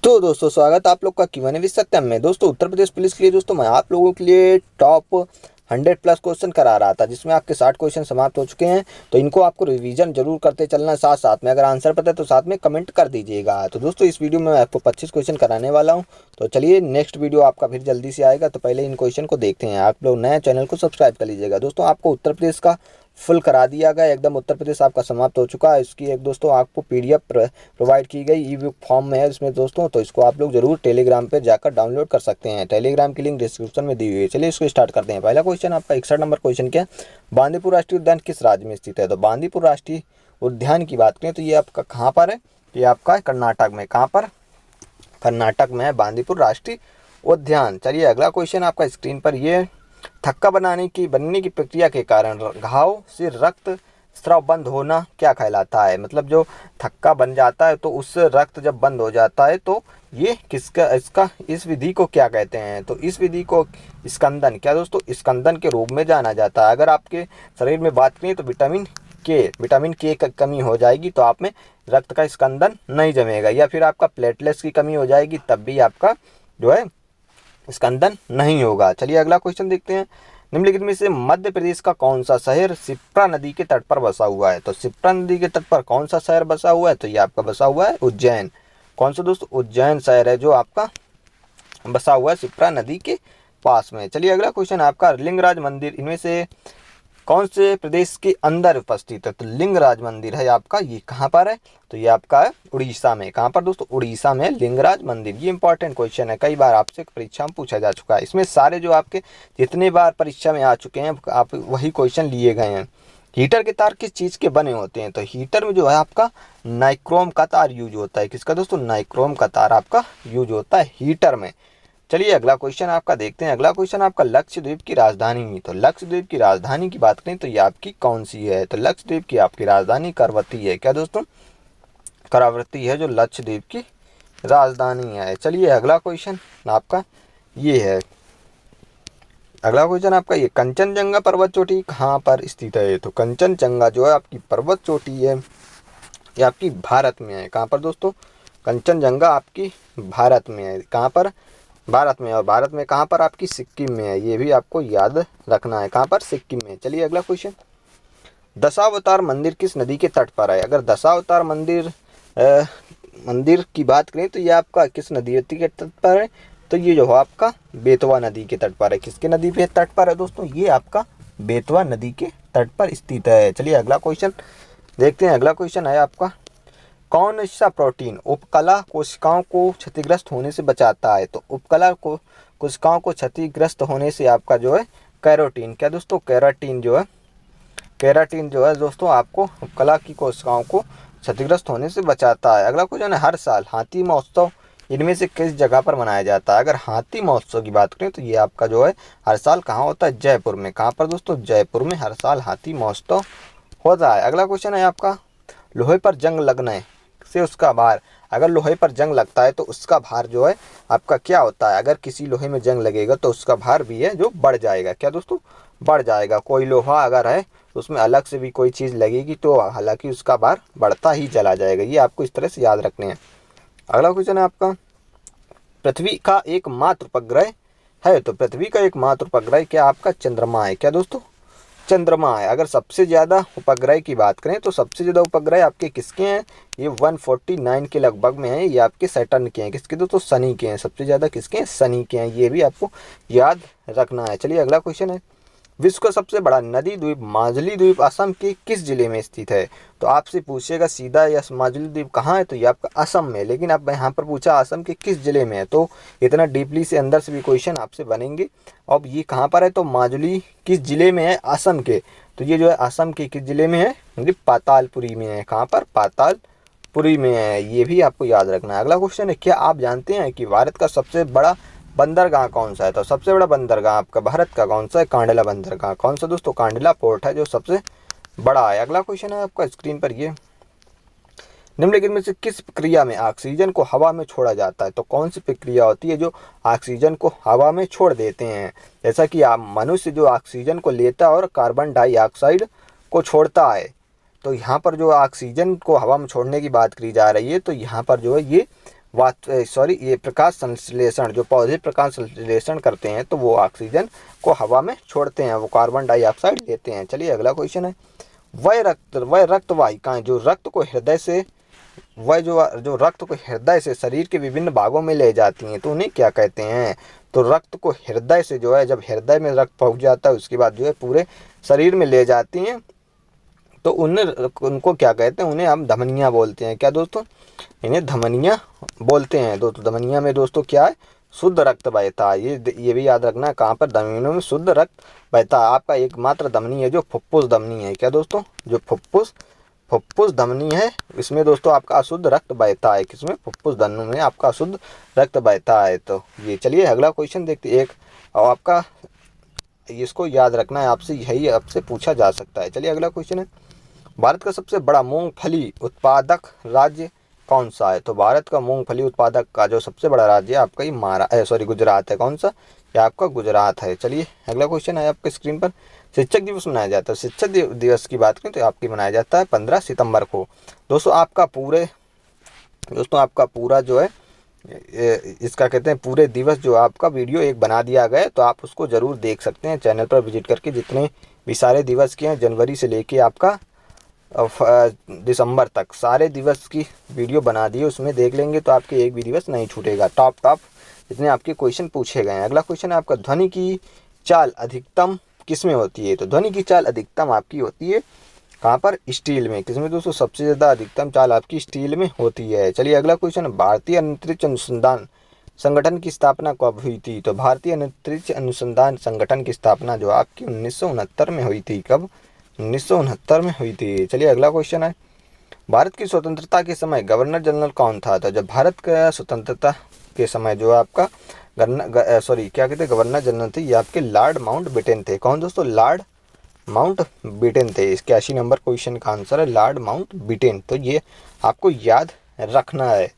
तो दोस्तों स्वागत आप लोग का Q&A सत्यम में। दोस्तों उत्तर प्रदेश पुलिस के लिए दोस्तों मैं आप लोगों के लिए टॉप 100 प्लस क्वेश्चन करा रहा था, जिसमें आपके 60 क्वेश्चन समाप्त हो चुके हैं। तो इनको आपको रिवीजन जरूर करते चलना, साथ साथ में अगर आंसर पता है तो साथ में कमेंट कर दीजिएगा। तो दोस्तों इस वीडियो में मैं आपको 25 क्वेश्चन कराने वाला हूं। तो चलिए नेक्स्ट वीडियो आपका फिर जल्दी से आएगा। तो पहले इन क्वेश्चन को देखते हैं। आप लोग नए चैनल को सब्सक्राइब कर लीजिएगा। दोस्तों आपको उत्तर प्रदेश का फुल करा दिया गया, एकदम उत्तर प्रदेश आपका समाप्त हो चुका है। इसकी एक दोस्तों आपको PDF प्रोवाइड की गई ई बुक फॉर्म में है इसमें दोस्तों। तो इसको आप लोग जरूर टेलीग्राम पे जाकर डाउनलोड कर सकते हैं। टेलीग्राम की लिंक डिस्क्रिप्शन में दी हुई है। चलिए इसको स्टार्ट करते हैं। पहला क्वेश्चन आपका 61 नंबर क्वेश्चन क्या है, बांदीपुर राष्ट्रीय उद्यान किस राज्य में स्थित है। तो बांदीपुर राष्ट्रीय उद्यान की बात करें तो ये आपका कहाँ पर है, ये आपका कर्नाटक में। कहाँ पर? कर्नाटक में है बांदीपुर राष्ट्रीय उद्यान। चलिए अगला क्वेश्चन आपका स्क्रीन पर ये, थक्का बनने की प्रक्रिया के कारण घाव से रक्त स्राव बंद होना क्या कहलाता है। मतलब जो थक्का बन जाता है तो उस रक्त जब बंद हो जाता है तो ये इस विधि को क्या कहते हैं। तो इस विधि को स्कंदन, क्या दोस्तों, स्कंदन के रूप में जाना जाता है। अगर आपके शरीर में बात करें तो विटामिन के की कमी हो जाएगी तो आप में रक्त का स्कंदन नहीं जमेगा, या फिर आपका प्लेटलेट्स की कमी हो जाएगी तब भी आपका जो है स्कंदन नहीं होगा। चलिए अगला क्वेश्चन देखते हैं। निम्नलिखित में से मध्य प्रदेश का कौन सा शहर शिप्रा नदी के तट पर बसा हुआ है। तो शिप्रा नदी के तट पर कौन सा शहर बसा हुआ है। तो ये आपका बसा हुआ है उज्जैन। कौन सा दोस्तों? उज्जैन शहर है जो आपका बसा हुआ है शिप्रा नदी के पास में। चलिए अगला क्वेश्चन आपका, लिंगराज मंदिर इनमें से कौन से प्रदेश के अंदर उपस्थित है। तो लिंगराज मंदिर है आपका, ये कहाँ पर है। तो ये आपका है उड़ीसा में। कहाँ पर दोस्तों? उड़ीसा में लिंगराज मंदिर। ये इंपॉर्टेंट क्वेश्चन है, कई बार आपसे परीक्षा में पूछा जा चुका है। इसमें सारे जो आपके जितने बार परीक्षा में आ चुके हैं आप वही क्वेश्चन लिए गए हैं। हीटर के तार किस चीज़ के बने होते हैं। तो हीटर में जो है आपका नाइक्रोम का तार यूज होता है। किसका दोस्तों? नाइक्रोम का तार आपका यूज होता है हीटर में। चलिए अगला क्वेश्चन आपका देखते हैं। अगला क्वेश्चन आपका, लक्षद्वीप की राजधानी। तो लक्षद्वीप की राजधानी की बात करें तो ये आपकी कौन सी है। तो लक्षद्वीप की आपकी राजधानी करवती है। क्या दोस्तों? करावती है जो लक्षद्वीप की राजधानी है। चलिए अगला क्वेश्चन आपका ये है। अगला क्वेश्चन आपका ये, कंचनजंगा पर्वत चोटी कहाँ पर स्थित है। तो कंचनजंगा जो है आपकी पर्वत चोटी है ये आपकी भारत में है। कहाँ पर दोस्तों? कंचनजंगा आपकी भारत में है। कहाँ पर? भारत में। और भारत में कहाँ पर? आपकी सिक्किम में है। ये भी आपको याद रखना है। कहाँ पर? सिक्किम में। चलिए अगला क्वेश्चन, दशावतार मंदिर किस नदी के तट पर है। अगर दशावतार मंदिर की बात करें तो ये आपका किस नदी के तट पर है। तो ये जो है आपका बेतवा नदी के तट पर है। किसके नदी के तट पर है दोस्तों? ये आपका बेतवा नदी के तट पर स्थित है। चलिए अगला क्वेश्चन देखते हैं। अगला क्वेश्चन है आपका, कौन सा प्रोटीन उपकला कोशिकाओं को क्षतिग्रस्त होने से बचाता है। तो उपकला को कोशिकाओं को क्षतिग्रस्त होने से आपका जो है कैरोटीन। क्या दोस्तों? केराटिन जो है दोस्तों आपको उपकला की कोशिकाओं को क्षतिग्रस्त होने से बचाता है। अगला क्वेश्चन है, हर साल हाथी महोत्सव इनमें से किस जगह पर मनाया जाता है। अगर हाथी महोत्सव की बात करें तो ये आपका जो है हर साल कहाँ होता है? जयपुर में। कहाँ पर दोस्तों? जयपुर में हर साल हाथी महोत्सव होता है। अगला क्वेश्चन है आपका, लोहे पर जंग लगने से उसका भार। अगर लोहे पर जंग लगता है तो उसका भार जो है आपका क्या होता है। अगर किसी लोहे में जंग लगेगा तो उसका भार भी है जो बढ़ जाएगा। क्या दोस्तों? बढ़ जाएगा। कोई लोहा अगर है तो उसमें अलग से भी कोई चीज़ लगेगी तो हालांकि उसका भार बढ़ता ही चला जाएगा। ये आपको इस तरह से याद रखने हैं। अगला क्वेश्चन है आपका, पृथ्वी का एकमात्र उपग्रह है। तो पृथ्वी का एकमात्र उपग्रह क्या आपका? चंद्रमा है। क्या दोस्तों? चंद्रमा है। अगर सबसे ज़्यादा उपग्रह की बात करें तो सबसे ज़्यादा उपग्रह आपके किसके हैं? ये 149 के लगभग में हैं। ये आपके सैटर्न के हैं। किसके दोस्तों? शनि के हैं। सबसे ज़्यादा किसके हैं? शनि के हैं। ये भी आपको याद रखना है। चलिए अगला क्वेश्चन है, विश्व का सबसे बड़ा नदी द्वीप माजुली द्वीप असम के किस जिले में स्थित है। तो आपसे पूछेगा सीधा यह माजुली द्वीप कहाँ है। तो ये आपका असम में। लेकिन अब यहाँ पर पूछा असम के किस जिले में है, तो इतना डीपली से अंदर से भी क्वेश्चन आपसे बनेंगे। अब ये कहाँ पर है तो माजुली किस जिले में है? असम के। तो ये जो है असम के किस जिले में है? मतलब पातालपुरी में है। कहाँ पर? पातालपुरी में है। ये भी आपको याद रखना है। अगला क्वेश्चन है, क्या आप जानते हैं कि भारत का सबसे बड़ा बंदरगाह कौन सा है। तो सबसे बड़ा बंदरगाह आपका भारत का कौन सा है? कांडला बंदरगाह। कौन सा दोस्तों? कांडला पोर्ट है जो सबसे बड़ा है। अगला क्वेश्चन है आपका स्क्रीन पर ये, निम्नलिखित में से किस प्रक्रिया में ऑक्सीजन को हवा में छोड़ा जाता है। तो कौन सी प्रक्रिया होती है जो ऑक्सीजन को हवा में छोड़ देते हैं। जैसा कि आप मनुष्य जो ऑक्सीजन को लेता है और कार्बन डाइऑक्साइड को छोड़ता है। तो यहाँ पर जो ऑक्सीजन को हवा में छोड़ने की बात करी जा रही है तो यहाँ पर जो है ये ये प्रकाश संश्लेषण, जो पौधे प्रकाश संश्लेषण करते हैं तो वो ऑक्सीजन को हवा में छोड़ते हैं, वो कार्बन डाइऑक्साइड लेते हैं। चलिए अगला क्वेश्चन है, वह रक्त वाहिकाएं जो रक्त को हृदय से जो रक्त को हृदय से शरीर के विभिन्न भागों में ले जाती हैं तो उन्हें क्या कहते हैं? तो रक्त को हृदय से जो है, जब हृदय में रक्त पहुंच जाता है उसके बाद जो है पूरे शरीर में ले जाती हैं तो उनको क्या कहते हैं? उन्हें हम धमनियाँ बोलते हैं। क्या दोस्तों? इन्हें धमनियाँ बोलते हैं। दोस्तों धमनियाँ में दोस्तों क्या है? शुद्ध रक्त बहता है। ये भी याद रखना है, कहाँ पर? धमनियों में शुद्ध रक्त बहता है। आपका एकमात्र धमनी है जो फुफ्फुस धमनी है। क्या दोस्तों? जो फुफ्फुस धमनी है, इसमें दोस्तों आपका अशुद्ध रक्त बहता है। किसमें? फुफ्फुस धमनी में आपका अशुद्ध रक्त बहता है। तो ये चलिए अगला क्वेश्चन देखते हैं। और आपका इसको याद रखना है, आपसे यही आपसे पूछा जा सकता है। चलिए अगला क्वेश्चन है, भारत का सबसे बड़ा मूंगफली उत्पादक राज्य कौन सा है? तो भारत का मूंगफली उत्पादक का जो सबसे बड़ा राज्य है आपका ये गुजरात है। कौन सा? ये आपका गुजरात है। चलिए अगला क्वेश्चन है आपके स्क्रीन पर, शिक्षक दिवस मनाया जाता है। शिक्षक दिवस की बात करें तो आपकी मनाया जाता है 15 सितंबर को। दोस्तों आपका पूरा जो है इसका कहते हैं पूरे दिवस जो आपका वीडियो एक बना दिया गया है, तो आप उसको ज़रूर देख सकते हैं चैनल पर विजिट करके। जितने भी सारे दिवस के हैं जनवरी से लेके आपका दिसंबर तक सारे दिवस की वीडियो बना दी है, उसमें देख लेंगे तो आपके एक भी दिवस नहीं छूटेगा। टॉप जितने आपके क्वेश्चन पूछे गए हैं। अगला क्वेश्चन है आपका, ध्वनि की चाल अधिकतम किस में होती है? तो ध्वनि की चाल अधिकतम आपकी होती है कहाँ पर? स्टील में। किसमें दोस्तों? सबसे ज़्यादा अधिकतम चाल आपकी स्टील में होती है। चलिए अगला क्वेश्चन, भारतीय अंतरिक्ष अनुसंधान संगठन की स्थापना कब हुई थी? तो भारतीय अंतरिक्ष अनुसंधान संगठन की स्थापना जो आपकी 1969 में हुई थी। कब? 1969 में हुई थी। चलिए अगला क्वेश्चन है, भारत की स्वतंत्रता के समय गवर्नर जनरल कौन था? तो जब भारत का स्वतंत्रता के समय जो आपका गवर्नर जनरल थे, ये आपके लॉर्ड माउंटबेटन थे। कौन दोस्तों? लॉर्ड माउंटबेटन थे। 81 नंबर क्वेश्चन का आंसर है लॉर्ड माउंटबेटन। तो ये आपको याद रखना है।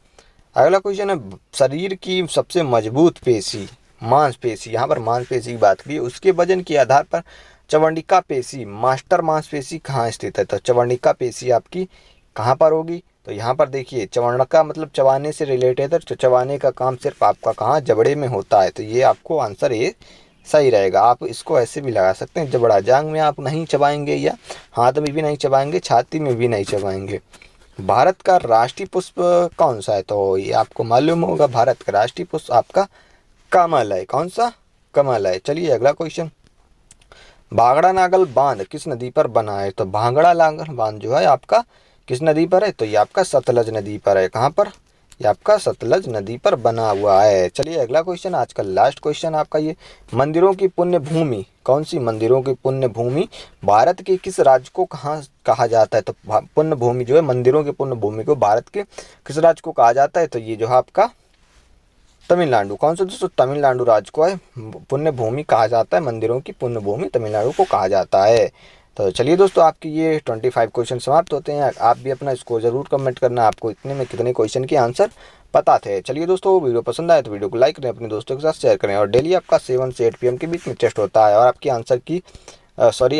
अगला क्वेश्चन है, शरीर की सबसे मजबूत पेशी मांसपेशी, यहाँ पर मांसपेशी की बात की, उसके वजन के आधार पर चवंडिका पेशी मास्टर मांसपेशी कहाँ स्थित है? तो चवंडिका पेशी आपकी कहाँ पर होगी? तो यहाँ पर देखिए, चवंडिका मतलब चबाने से रिलेटेड है, तो चबाने का काम सिर्फ आपका कहाँ? जबड़े में होता है। तो ये आपको आंसर ये सही रहेगा। आप इसको ऐसे भी लगा सकते हैं, जबड़ा जांग में आप नहीं चबाएंगे या हाथ में भी नहीं चबाएंगे, छाती में भी नहीं चबाएंगे। भारत का राष्ट्रीय पुष्प कौन सा है? तो ये आपको मालूम होगा, भारत का राष्ट्रीय पुष्प आपका कमल है। कौन सा? कमल है। चलिए अगला क्वेश्चन, भांगड़ा नागल बांध किस नदी पर बना है? तो भांगड़ा नागल बांध जो है आपका किस नदी पर है? तो ये आपका सतलज नदी पर है। कहाँ पर? ये आपका सतलज नदी पर बना हुआ है। चलिए अगला क्वेश्चन, आज का लास्ट क्वेश्चन आपका ये, मंदिरों की पुण्य भूमि कौन सी? मंदिरों की पुण्य भूमि भारत के किस राज्य को कहाँ कहा जाता है? तो पुण्य भूमि जो है, मंदिरों की पुण्य भूमि को भारत के किस राज्य को कहा जाता है? तो ये जो है आपका तमिलनाडु। कौन सा दोस्तों? तमिलनाडु राज्य को है पुण्य भूमि कहा जाता है। मंदिरों की पुण्य भूमि तमिलनाडु को कहा जाता है। तो चलिए दोस्तों, आपकी ये 25 क्वेश्चन समाप्त होते हैं। आप भी अपना स्कोर जरूर कमेंट करना, आपको इतने में कितने क्वेश्चन के आंसर पता थे। चलिए दोस्तों, वीडियो पसंद आए तो वीडियो को लाइक करें, अपने दोस्तों के साथ शेयर करें। और डेली आपका 7 से 8 PM के बीच में टेस्ट होता है, और आपकी आंसर की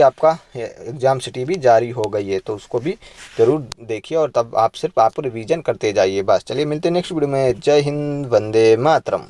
आपका एग्जाम सिटी भी जारी हो गई है, तो उसको भी ज़रूर देखिए, और तब आप रिवीजन करते जाइए बस। चलिए मिलते हैं नेक्स्ट वीडियो में। जय हिंद, वंदे मातरम।